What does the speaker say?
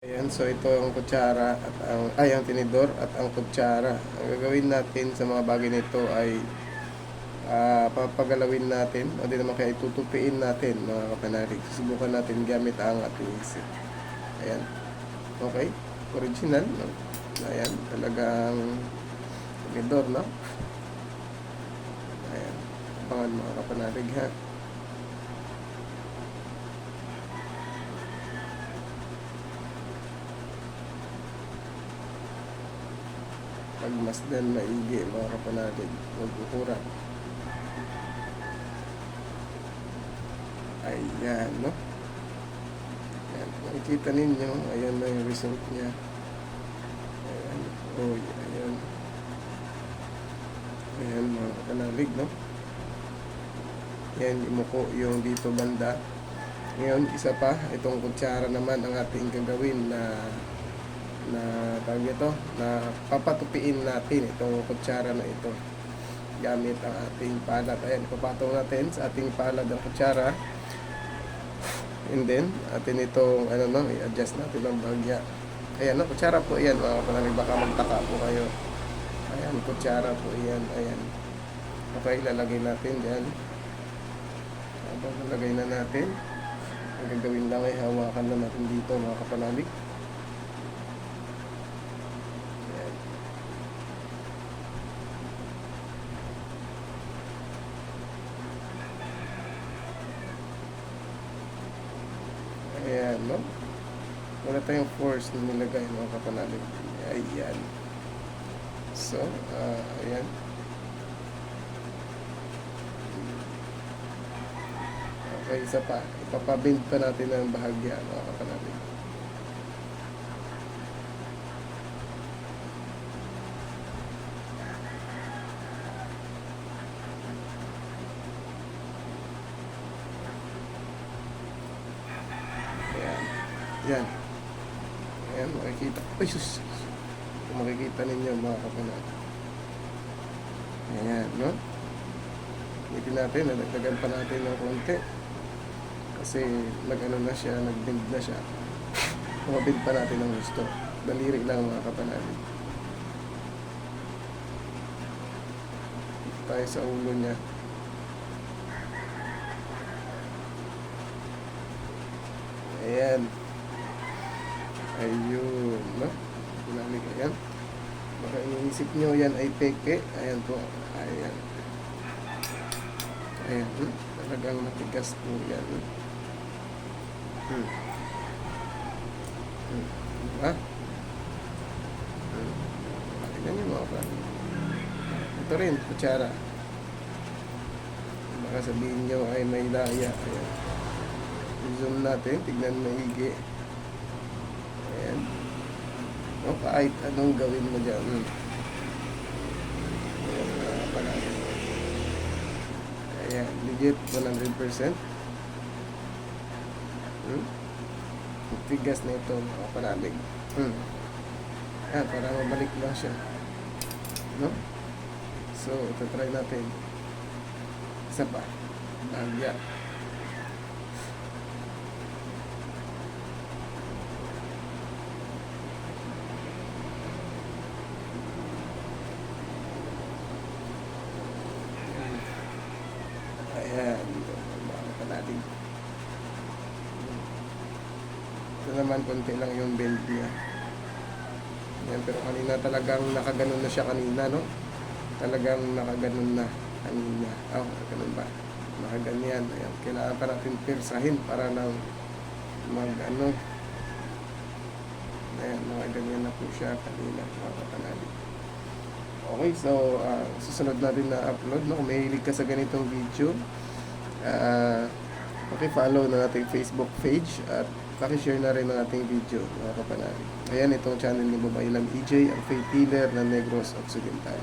Ayan, so ito ang kutsara at ang tinidor at ang kutsara. Ang gagawin natin sa mga bagay nito ay papagalawin natin o di naman kaya itutupiin natin mga kapanalig. Susubukan natin gamit ang ating isip. Ayan. Okay. Original. No? Ayan. Talagang tinidor, no? Ayan. Abangan mga kapanalig, ha? Pagmasdan maigi mga kapanalig. Huwag ukuran. Ayan, no? Ayan. Makikita ninyo. Ayan na yung result niya. Ayan. Oh, ayan. Ayan mga kapanalig, no? Ayan, imuko yung dito banda. Ngayon, isa pa, itong kutsara naman ang ating gagawin na tawag ito, na papatupiin natin itong kutsara na ito gamit ang ating palad. Ayan, ipapatong natin sa ating palad ang kutsara. And then, atin itong, i-adjust natin ang bahagya. Ayan, no, kutsara po yan, mga kapanalig, baka magtaka po kayo. Ayan, kutsara po yan, ayan. Okay, lalagay natin dyan. Habang lalagay na natin, ang gagawin lang ay hawakan na natin dito, mga kapanalig. Ayan. Ayan, no? Wala tayong force na nilagay, mga kapanalig. Ayan. So, ayan. Okay, isa pa. Ipapabind pa natin ang bahagya, mga kapanalig. Ayan. Ayan. Ayan, makikita. Ay, sus! Kung makikita ninyo, mga kapanalig. Ayan, no? Itin natin, nadagdagan pa natin ng konti. Kasi nag-ano na siya, nag-bend na siya. Mabend pa natin ang gusto. Daliri lang mga kapanalig. Dito tayo sa ulo niya. Ayan. Ayun, no? Kapanalig, ayan. Baka iniisip nyo yan ay peke. Ayan po. Ayan. Ayan. Talagang matigas po yan. Diba? Tignan nyo mga kapanalig. Ito rin, kutsara. Baka sabihin nyo ay may laya. Ayan. I-zoom natin, tignan maigi. Ayan. O, kahit anong gawin mo dyan. Ayan, palagi. Ayan, legit 100%. Tigas na ito, mga panalig. Ayan, para mabalik lang siya. No? So, ito try natin. Isa pa. Bahagya. Ayan, mga panalig. Ito naman, konti lang yung bend niya. Ayan, pero kanina talagang nakaganon na siya kanina, no? Talagang nakaganon na kanina. Oh, ganun ba? Nakaganyan. Ayan, kailangan pa natin pirsahin para lang mag-ano. Ayan, nakaganyan na po siya kanina, mga kapanalig. Okay, so susunod natin na upload, no? Kung mahilig ka sa ganitong video, paki-follow na ating Facebook page at paki-share na rin ang ating video, mga kapanalig. Ayan, itong channel ni Babaylan EJ, ang faith healer ng Negros Occidental.